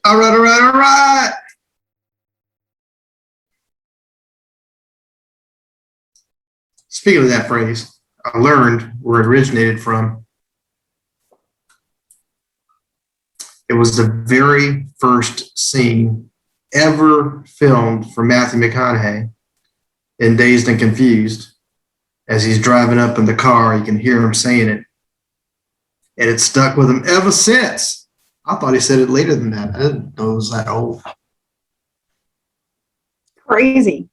All right, all right, all right. Speaking of that phrase, I learned where it originated from. It was the very first scene ever filmed for Matthew McConaughey in Dazed and Confused. As he's driving up in the car, you can hear him saying it. And it's stuck with him ever since. I thought he said it later than that. I didn't know it was that old. Crazy.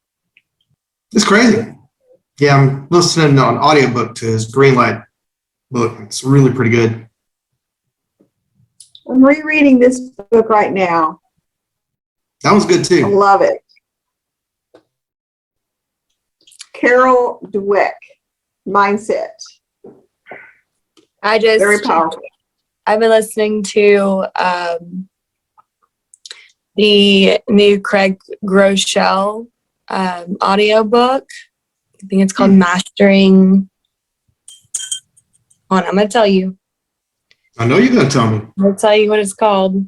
It's crazy. Yeah, I'm listening on audiobook to his Greenlight book. It's really pretty good. I'm rereading this book right now. That was good I too. love it. Carol Dweck, Mindset. Very powerful. I've been listening to the new Craig Groeschel audiobook. I think it's called Mastering. Hold on, I'm going to tell you. I know you're going to tell me. I'll tell you what it's called.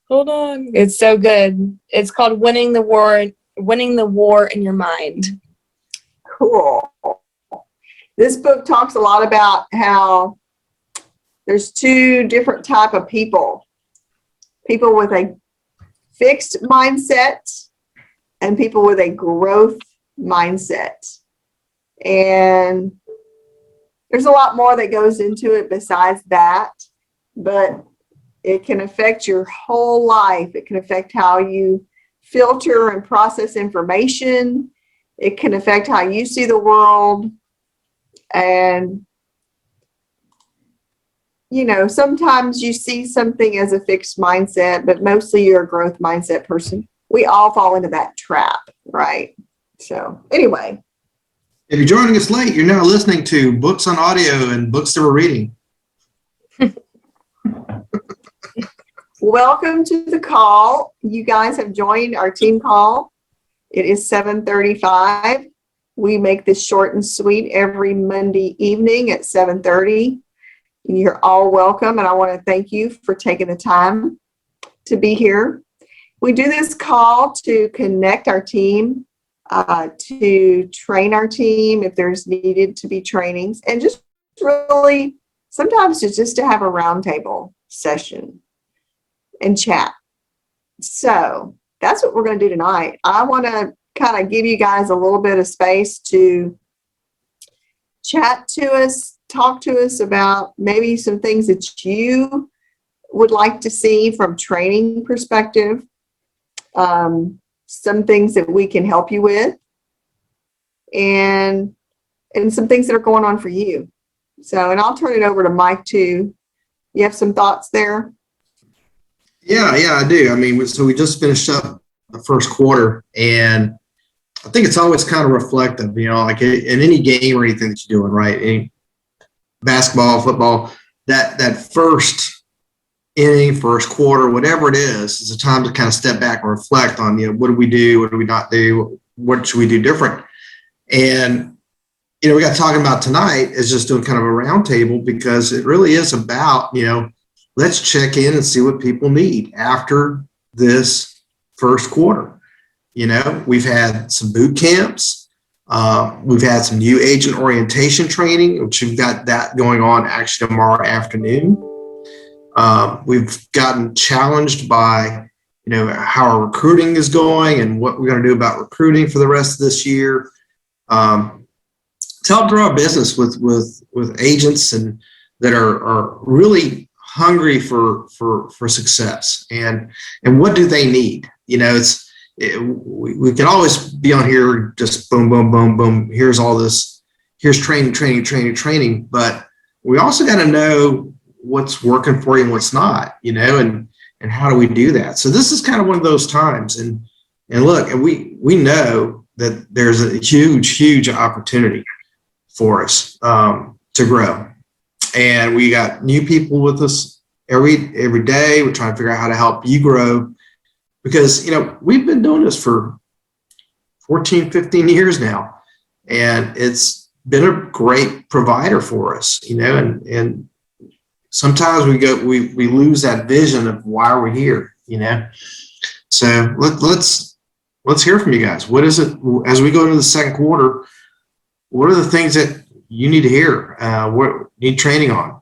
Hold on. It's so good. It's called Winning the War in Your Mind. Cool. This book talks a lot about how there's two different type of people. People with a fixed mindset and people with a growth mindset. And there's a lot more that goes into it besides that, but it can affect your whole life. It can affect how you filter and process information. It can affect how you see the world. And, you know, sometimes you see something as a fixed mindset, but mostly you're a growth mindset person. We all fall into that trap, right? So anyway. If you're joining us late, you're now listening to Books on Audio and Books That We're Reading. Welcome to the call. You guys have joined our team call. It is 7:35. We make this short and sweet every Monday evening at 7:30. You're all welcome, and I want to thank you for taking the time to be here. We do this call to connect our team, to train our team if there's needed to be trainings, and just really sometimes it's just to have a roundtable session and chat. So that's what we're going to do tonight. I want to kind of give you guys a little bit of space to chat to us, talk to us about maybe some things that you would like to see from training perspective, some things that we can help you with, and some things that are going on for you. So, and I'll turn it over to Mike too. You have some thoughts there? Yeah, I do. I mean, so we just finished up the first quarter, and I think it's always kind of reflective, you know, like in any game or anything that you're doing, right? Any basketball, football, that first inning, first quarter, whatever it is a time to kind of step back and reflect on, you know, what do we do? What do we not do? What should we do different? And, you know, we got talking about tonight is just doing kind of a roundtable because it really is about, you know, let's check in and see what people need after this first quarter. You know, we've had some boot camps. We've had some new agent orientation training, which we've got that going on actually tomorrow afternoon. We've gotten challenged by, you know, how our recruiting is going and what we're going to do about recruiting for the rest of this year. To help grow our business with agents and that are really hungry for success, and what do they need? You know, we can always be on here just boom, boom, boom, boom. Here's all this. Here's training. But we also got to know what's working for you and what's not. You know, and how do we do that? So this is kind of one of those times. And look, and we know that there's a huge opportunity for us to grow. And we got new people with us every day. We're trying to figure out how to help you grow because, you know, we've been doing this for 14, 15 years now, and it's been a great provider for us, you know, and sometimes we lose that vision of why we're here. So let's hear from you guys. What is it as we go into the second quarter? What are the things that you need to hear? What need training on?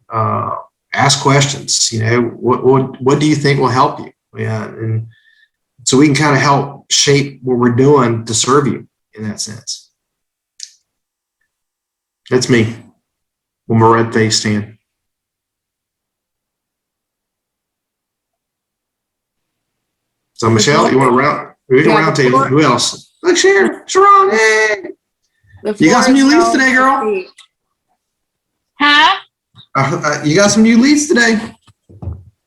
Ask questions. What do you think will help you? Yeah, and so we can kind of help shape what we're doing to serve you in that sense. That's me. With my red face stand. So Michelle, you want to round? We can round table. Who else? Look, Sharon. Hey. You got some new leads today, girl. Huh? You got some new leads today.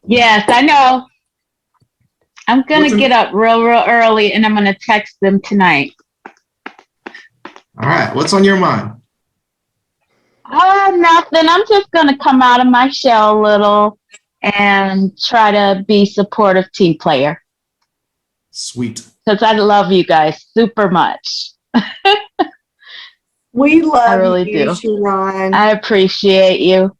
Yes, I know. I'm going to get up real early and I'm going to text them tonight. All right. What's on your mind? Oh, nothing. I'm just going to come out of my shell a little and try to be supportive team player. Sweet. Because I love you guys super much. We love I really you, do. Sharon. I appreciate you.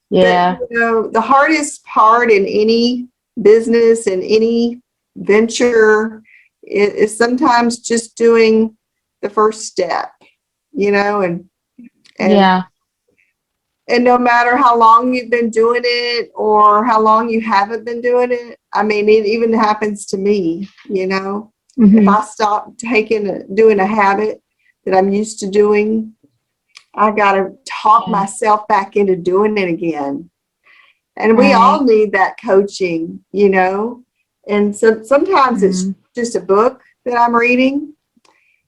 Yeah. The hardest part in any business and any venture is sometimes just doing the first step, and Yeah. And no matter how long you've been doing it or how long you haven't been doing it, I mean, it even happens to me, Mm-hmm. If I stop doing a habit that I'm used to doing, I got to talk myself back into doing it again. And we all need that coaching, and so sometimes it's just a book that I'm reading.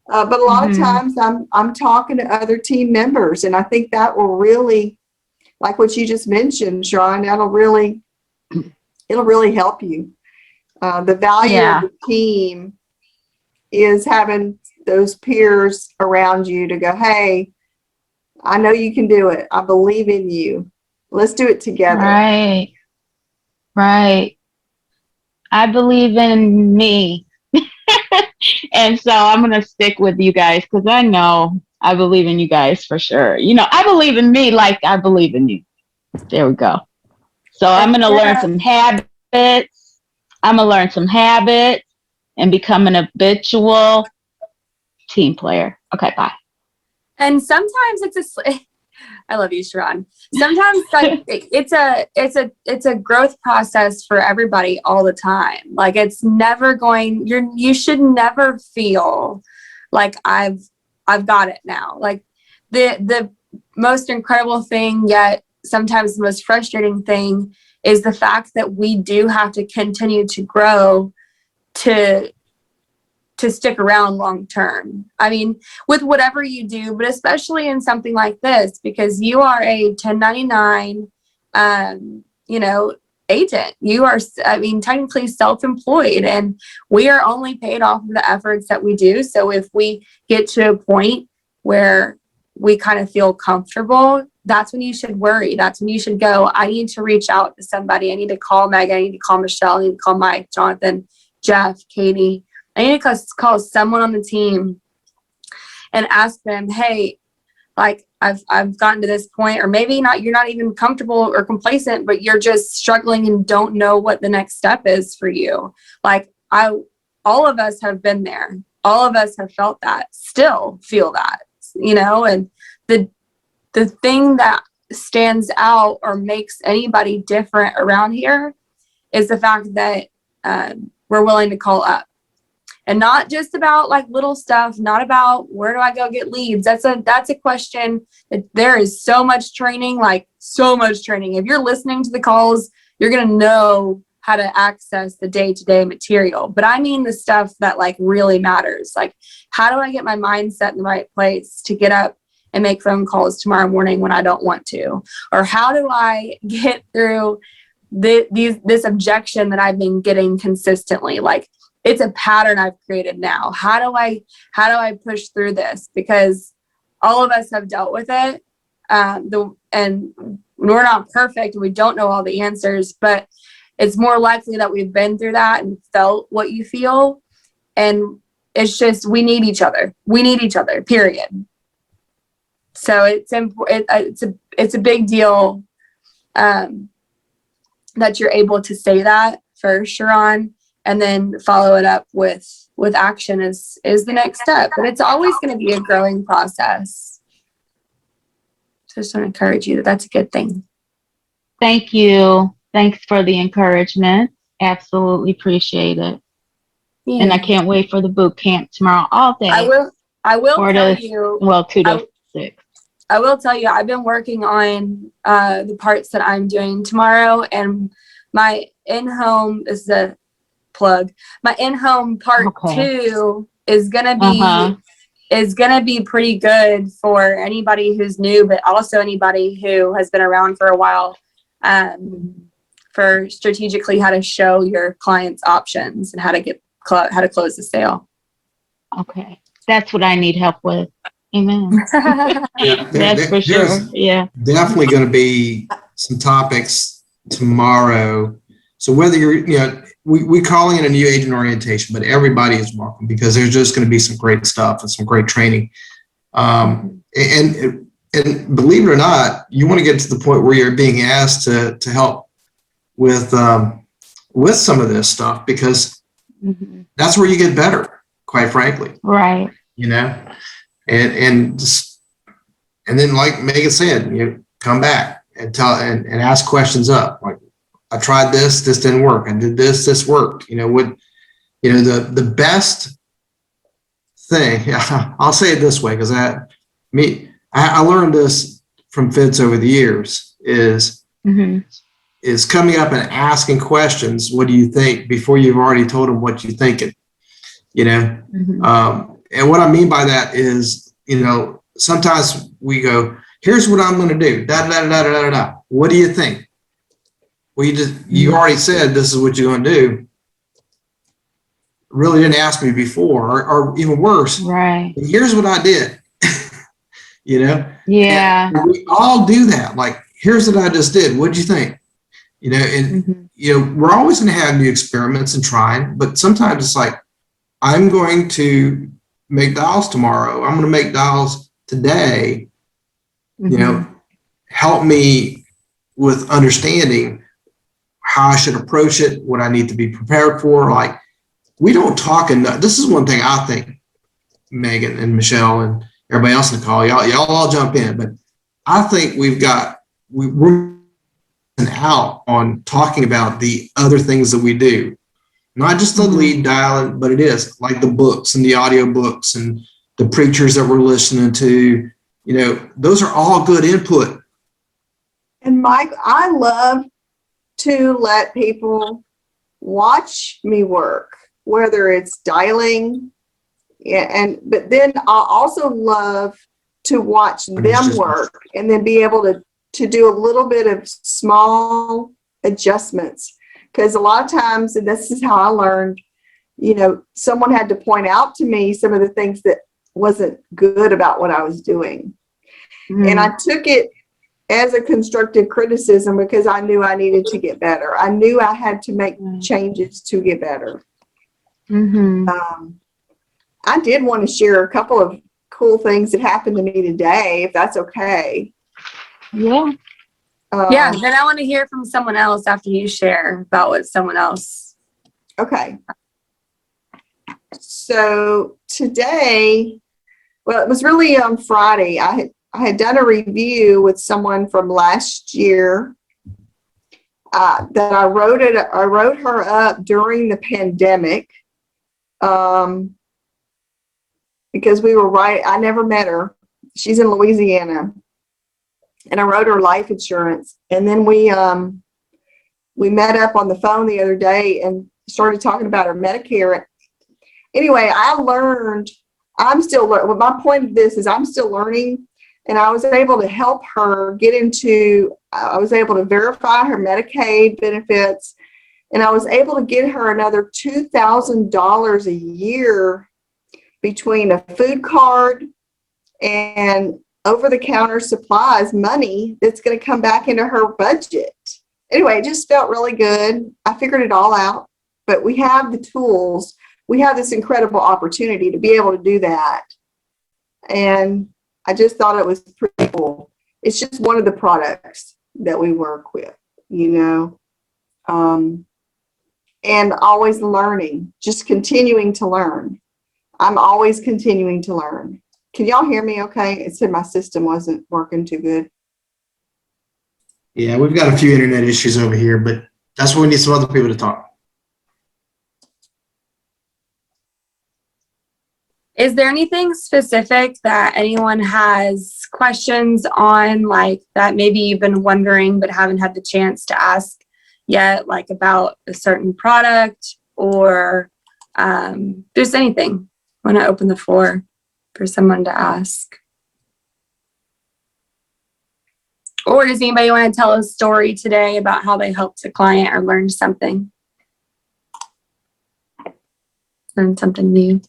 But a lot of times I'm talking to other team members, and I think that will really, like what you just mentioned, Sharon, it'll really help you. The value of the team is having those peers around you to go, hey, I know you can do it. I believe in you. Let's do it together. Right. I believe in me. And so I'm going to stick with you guys because I know I believe in you guys for sure. I believe in me like I believe in you. There we go. So I'm going to learn some habits. And become an habitual team player. Okay, bye. And sometimes I love you, Sharon. Sometimes like it's a growth process for everybody all the time. Like it's never you should never feel like I've got it now. Like the most incredible thing, yet sometimes the most frustrating thing, is the fact that we do have to continue to grow to stick around long term. I mean, with whatever you do, but especially in something like this, because you are a 1099, agent. You are, technically self-employed, and we are only paid off of the efforts that we do. So if we get to a point where we kind of feel comfortable, that's when you should worry. That's when you should go, I need to reach out to somebody. I need to call Megan. I need to call Michelle. I need to call Mike, Jonathan, Jeff, Katie. I need to call someone on the team and ask them, hey, like I've gotten to this point, or maybe not, you're not even comfortable or complacent, but you're just struggling and don't know what the next step is for you. Like all of us have been there. All of us have felt that, still feel that, and the thing that stands out or makes anybody different around here is the fact that we're willing to call up. And not just about like little stuff, not about where do I go get leads. That's a question that there is so much training. If you're listening to the calls, you're going to know how to access the day-to-day material. But I mean the stuff that like really matters. Like, how do I get my mindset in the right place to get up and make phone calls tomorrow morning when I don't want to? Or how do I get through this objection that I've been getting consistently? Like, it's a pattern I've created now. How do I push through this? Because all of us have dealt with it. And we're not perfect and we don't know all the answers, but it's more likely that we've been through that and felt what you feel. And it's just, we need each other. We need each other, period. So it's important. It's a big deal that you're able to say that, for Sharon. and then follow it up with action is the next step. But it's always going to be a growing process. So just want to encourage you that that's a good thing. Thank you. Thanks for the encouragement. Absolutely appreciate it. Yeah. And I can't wait for the boot camp tomorrow all day. I will 2 tell to you. 6. I will tell you, I've been working on the parts that I'm doing tomorrow, and my in-home is the plug. My in-home part 2 is gonna be pretty good for anybody who's new, but also anybody who has been around for a while. For strategically how to show your clients options and how to close the sale. Okay, that's what I need help with. Amen. Yeah, That's for sure. Yeah, definitely going to be some topics tomorrow. So whether you're, we calling it a new agent orientation, but everybody is welcome because there's just going to be some great stuff and some great training. And believe it or not, you want to get to the point where you're being asked to help with some of this stuff because that's where you get better, quite frankly. right. And then like Megan said, come back and tell and ask questions up. Like, I tried this didn't work. I did this worked. The best thing, I'll say it this way, because I learned this from Fitz over the years is coming up and asking questions. What do you think before you've already told them what you're thinking? And what I mean by that is, sometimes we go, here's what I'm going to do. Da, da, da, da, da, da. What do you think? Well, you already said this is what you're going to do. Really didn't ask me before, or even worse. Right. Here's what I did. Yeah. And we all do that. Like, here's what I just did. What'd you think? We're always going to have new experiments and trying, but sometimes it's like, I'm going to make dials tomorrow. I'm going to make dials today. Help me with understanding how I should approach it, what I need to be prepared for. Like, we don't talk enough. This is one thing I think, Megan and Michelle and everybody else in the call, y'all all jump in, but I think we're out on talking about the other things that we do. Not just the lead dialing, but it is like the books and the audio books and the preachers that we're listening to. Those are all good input. And Mike, I love to let people watch me work, whether it's dialing, but then I also love to watch them work and then be able to do a little bit of small adjustments. Because a lot of times, and this is how I learned, someone had to point out to me some of the things that wasn't good about what I was doing. And I took it as a constructive criticism because I knew I needed to get better. I knew I had to make changes to get better. I did want to share a couple of cool things that happened to me today, if that's okay. Yeah. Then I want to hear from someone else after you share about what someone else. Okay. So today, well, it was really on Friday. I had done a review with someone from last year that I wrote her up during the pandemic because we were I never met her. She's in Louisiana. And I wrote her life insurance. And then we met up on the phone the other day and started talking about her Medicare. Anyway, I learned, I'm still learning. Well, my point of this is I'm still learning, and I was able to help her I was able to verify her Medicaid benefits, and I was able to get her another $2,000 a year between a food card and over-the-counter supplies money that's going to come back into her budget. Anyway, it just felt really good. I figured it all out, but we have the tools. We have this incredible opportunity to be able to do that. And I just thought it was pretty cool. It's just one of the products that we work with, and always learning, just continuing to learn. I'm always continuing to learn. Can y'all hear me okay? It said my system wasn't working too good. Yeah, we've got a few internet issues over here, but that's why we need some other people to talk. Is there anything specific that anyone has questions on, like that maybe you've been wondering but haven't had the chance to ask yet, like about a certain product or just anything? I want to open the floor for someone to ask. Or does anybody want to tell a story today about how they helped a client or learned something? Learned something new.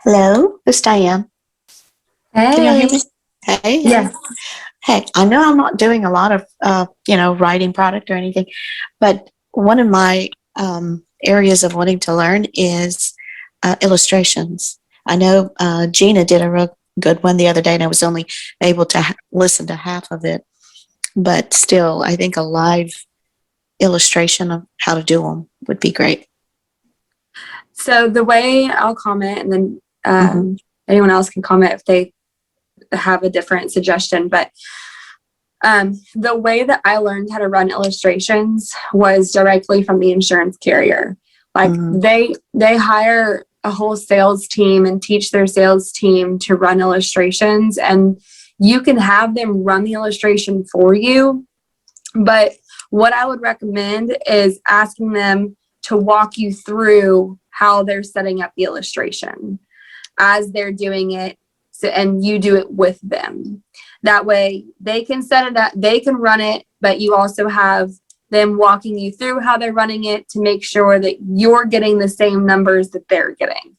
Hello, this is Diane. Can you hear Hey. me? Hey. Yes. Hey, I know I'm not doing a lot of, writing product or anything, but one of my areas of wanting to learn is illustrations. I know Gina did a real good one the other day, and I was only able to listen to half of it, but still, I think a live illustration of how to do them would be great. So the way I'll comment, and then anyone else can comment if they have a different suggestion. But the way that I learned how to run illustrations was directly from the insurance carrier. Like they hire a whole sales team and teach their sales team to run illustrations, and you can have them run the illustration for you. But what I would recommend is asking them to walk you through how they're setting up the illustration as they're doing it, and you do it with them. That way they can set it up, they can run it, but you also have them walking you through how they're running it to make sure that you're getting the same numbers that they're getting.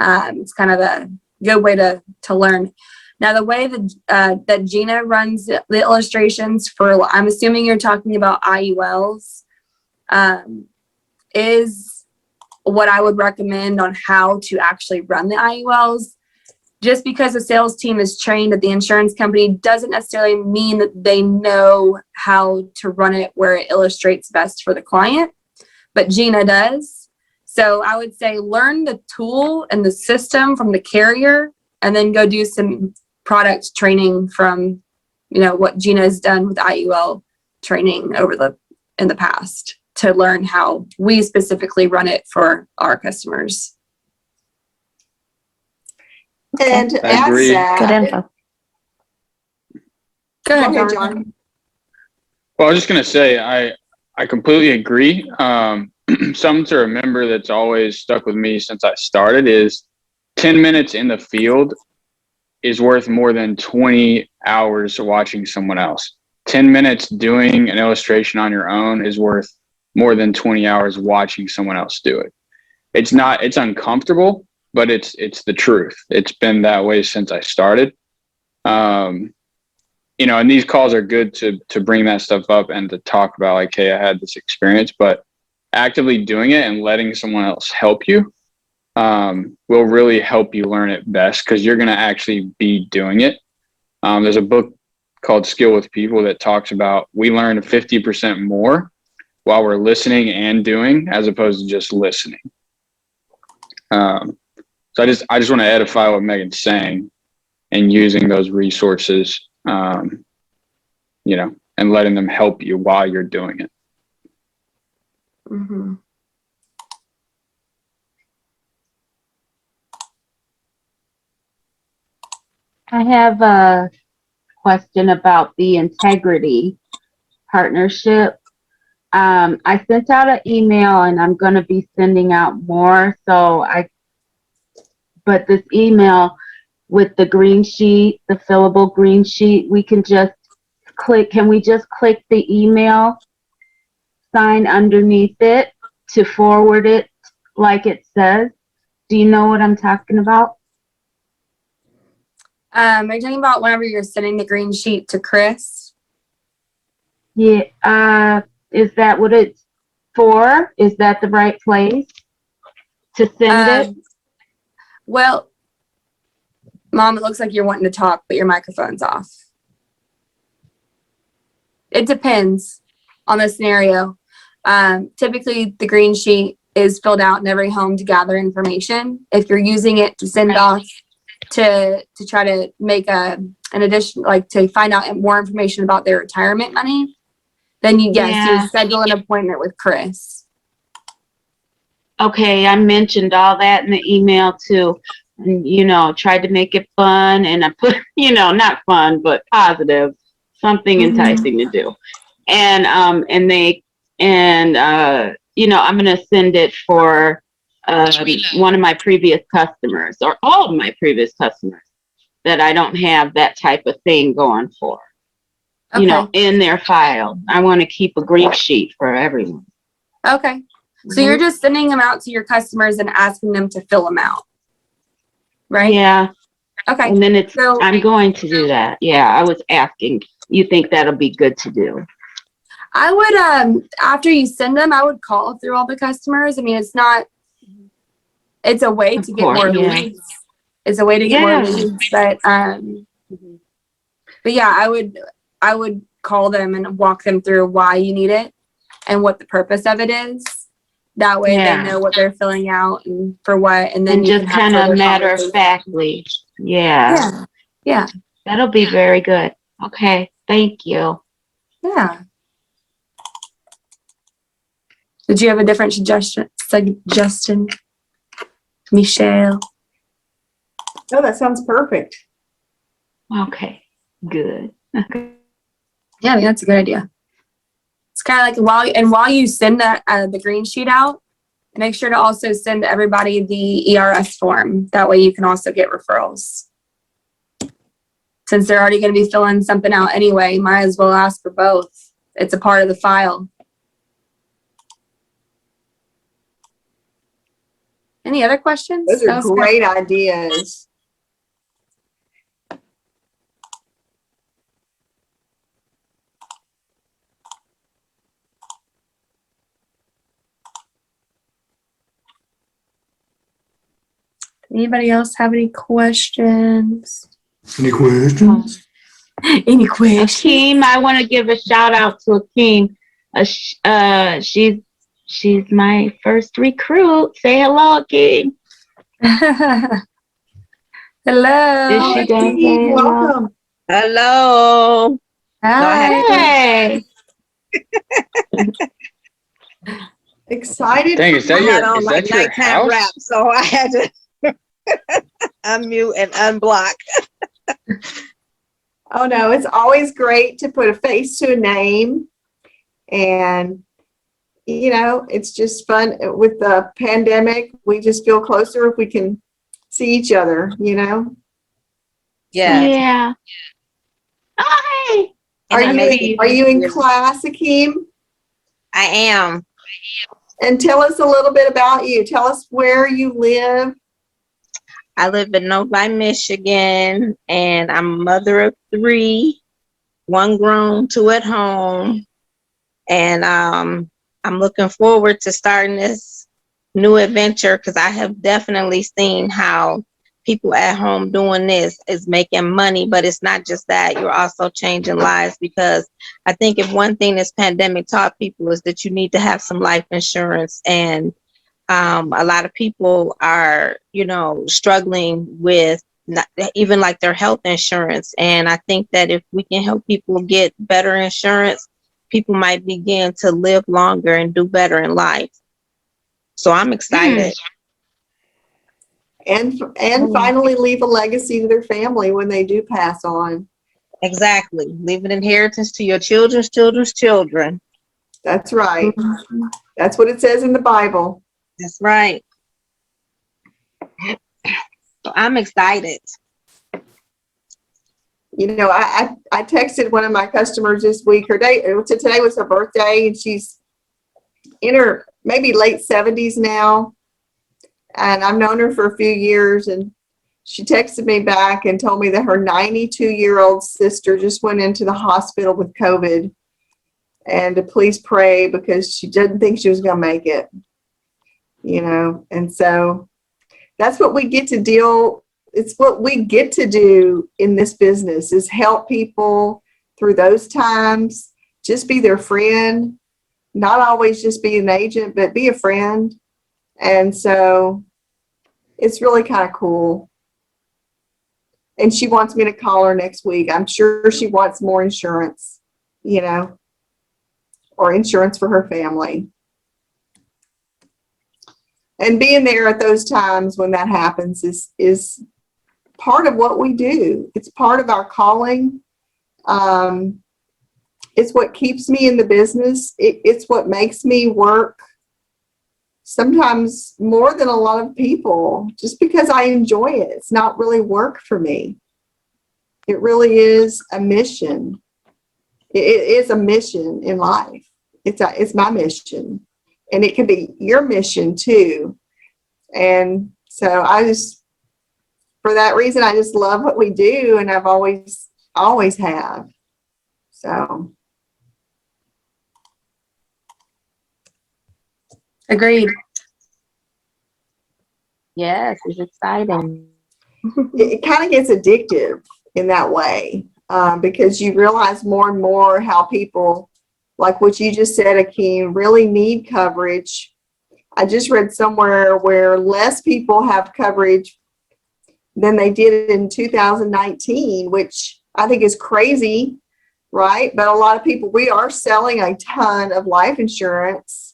It's kind of a good way to learn. Now, the way that Gina runs the illustrations for, I'm assuming you're talking about IULs, is what I would recommend on how to actually run the IULs. Just because the sales team is trained at the insurance company doesn't necessarily mean that they know how to run it where it illustrates best for the client, but Gina does. So I would say learn the tool and the system from the carrier, and then go do some product training from, what Gina has done with IUL training in the past to learn how we specifically run it for our customers. And to I add agree. that, Good info. Go ahead, John. John. Well, I was just going to say, I completely agree. Something to remember that's always stuck with me since I started is 10 minutes in the field is worth more than 20 hours watching someone else. 10 minutes doing an illustration on your own is worth more than 20 hours watching someone else do it. It's uncomfortable, but it's the truth. It's been that way since I started. And these calls are good to bring that stuff up and to talk about, like, hey, I had this experience, but actively doing it and letting someone else help you will really help you learn it best, because you're going to actually be doing it. There's a book called Skill with People that talks about we learn 50% more while we're listening and doing, as opposed to just listening. So I just want to edify what Megan's saying, and using those resources, and letting them help you while you're doing it. Mm-hmm. I have a question about the integrity partnership. I sent out an email, and I'm going to be sending out more. But this email with the green sheet, the fillable green sheet, can we just click the email sign underneath it to forward it like it says? Do you know what I'm talking about? Are you talking about whenever you're sending the green sheet to Chris? Yeah. Is that what it's for? Is that the right place to send it? Well, Mom, it looks like you're wanting to talk, but your microphone's off. It depends on the scenario. Typically, the green sheet is filled out in every home to gather information. If you're using it to send off to try to make an addition, like to find out more information about their retirement money, then you would schedule an appointment with Chris. Okay, I mentioned all that in the email too. And, tried to make it fun, and I put, not fun, but positive, something enticing to do. And I'm gonna send it for one of my previous customers, or all of my previous customers, that I don't have that type of thing going for. Okay. In their file. I want to keep a green sheet for everyone. Okay. So you're just sending them out to your customers and asking them to fill them out, right? Yeah. Okay. And then I'm going to do that. Yeah, I was asking. You think that'll be good to do? I would, after you send them, I would call through all the customers. I mean, it's a way to get more leads. It's a way to get more leads. But yeah, I would call them and walk them through why you need it and what the purpose of it is. That way they know what they're filling out and for what, and then and you just can kind of matter of factly. Yeah. That'll be very good. Okay. Thank you. Yeah. Did you have a different suggestion, Michelle? Oh, that sounds perfect. Okay. Good. Yeah, I think that's a good idea. It's kind of like while you send the green sheet out, make sure to also send everybody the ERS form. That way you can also get referrals. Since they're already going to be filling something out anyway, you might as well ask for both. It's a part of the file. Any other questions? Those are great ideas. Anybody else have any questions? Any questions? Any questions? Akeem, I want to give a shout out to Akeem. She's my first recruit. Say hello, Akeem. Hello. Is she done saying hello? Welcome. Hello. Hi. Hey. Excited. Dang, is I that had your, on is my that your nighttime house? wrap, so I had to unmute and unblock. Oh no, it's always great to put a face to a name. And, it's just fun with the pandemic. We just feel closer if we can see each other, Yeah. Yeah. Hi. Are And you in class, Akeem? I am. And tell us a little bit about you. Tell us where you live. I live in Novi, Michigan, and I'm a mother of 3, 1 grown, 2 at home. And I'm looking forward to starting this new adventure because I have definitely seen how people at home doing this is making money, but it's not just that. You're also changing lives, because I think if one thing this pandemic taught people is that you need to have some life insurance. And a lot of people are, struggling with not even like their health insurance. And I think that if we can help people get better insurance, people might begin to live longer and do better in life. So I'm excited. And finally leave a legacy to their family when they do pass on. Exactly. Leave an inheritance to your children's children's children. That's right. That's what it says in the Bible. That's right. So I'm excited. I texted one of my customers this week. Today was her birthday, and she's in her maybe late 70s now. And I've known her for a few years, and she texted me back and told me that her 92-year-old sister just went into the hospital with COVID, and to please pray because she didn't think she was going to make it. And so that's what we get to deal. It's what we get to do in this business, is help people through those times just be their friend, not always just be an agent, but be a friend. And so it's really kind of cool. And she wants me to call her next week. I'm sure she wants more insurance, you know, or insurance for her family. And being there at those times when that happens is part of what we do. It's part of our calling. It's what keeps me in the business. It's what makes me work sometimes more than a lot of people, just because I enjoy it. It's not really work for me. It really is a mission. It is a mission in life. It's my mission, and it can be your mission too. And so for that reason, I just love what we do, and I've always have. So. Agreed. Yes, it's exciting. It kind of gets addictive in that way, because you realize more and more how people, like what you just said, Akeem, really need coverage. I just read somewhere where less people have coverage than they did in 2019, which I think is crazy, right? But a lot of people, we are selling a ton of life insurance,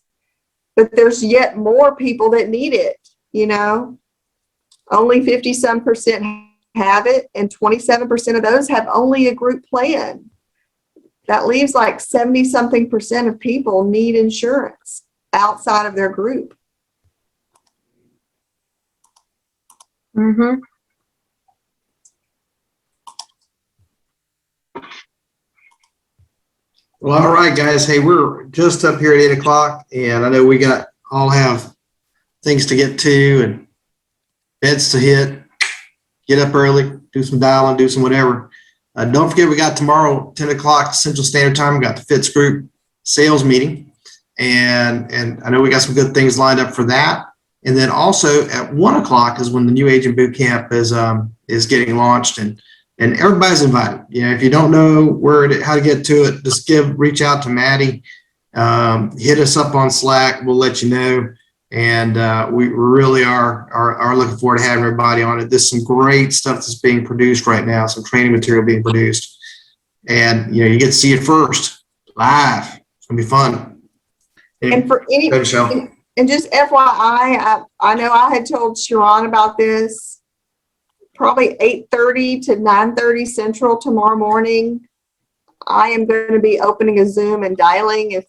but there's yet more people that need it, you know? Only 50-some% have it, and 27% of those have only a group plan. That leaves like 70-something% of people need insurance outside of their group. Mm-hmm. Well, all right, guys. Hey, we're just up here at 8 o'clock, and I know we all have things to get to and beds to hit. Get up early, do some dialing, do some whatever. Don't forget, we got tomorrow, 10 o'clock Central Standard Time. We got the Fitz Group sales meeting, and I know we got some good things lined up for that. And then also at 1 o'clock is when the new agent boot camp is getting launched, and everybody's invited. You know, if you don't know how to get to it, just reach out to Maddie, hit us up on Slack. We'll let you know. And we really are looking forward to having everybody on it. There's some great stuff that's being produced right now, some training material being produced. And, you know, you get to see it first, live. It's going to be fun. And for any, and just FYI, I know I had told Sharon about this, probably 8:30 to 9:30 Central tomorrow morning. I am going to be opening a Zoom and dialing.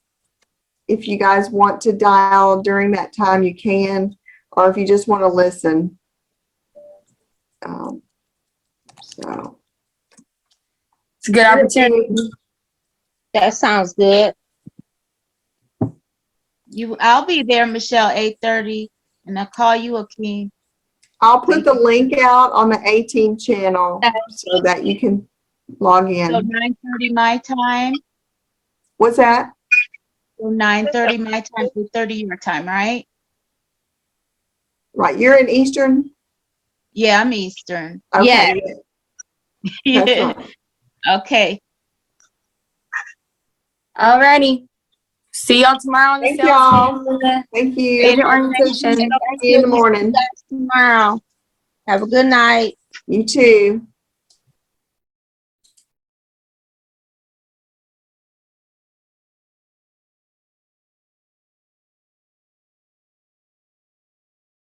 If you guys want to dial during that time, you can, or if you just want to listen. So It's a good opportunity. That sounds good. I'll be there, Michelle, 8:30, and I'll call you, Akeem. I'll put the link out on the A-Team channel so that you can log in. So 9:30 my time. What's that? So 9:30 my time, 8:30 your time, right? Right, you're in Eastern? Yeah, I'm Eastern. Okay. Yeah. That's right. Okay. Alrighty. See y'all tomorrow on the Thank sales y'all. meeting. Thank you. Agent organization. See you in the morning. Tomorrow. Have a good night. You too.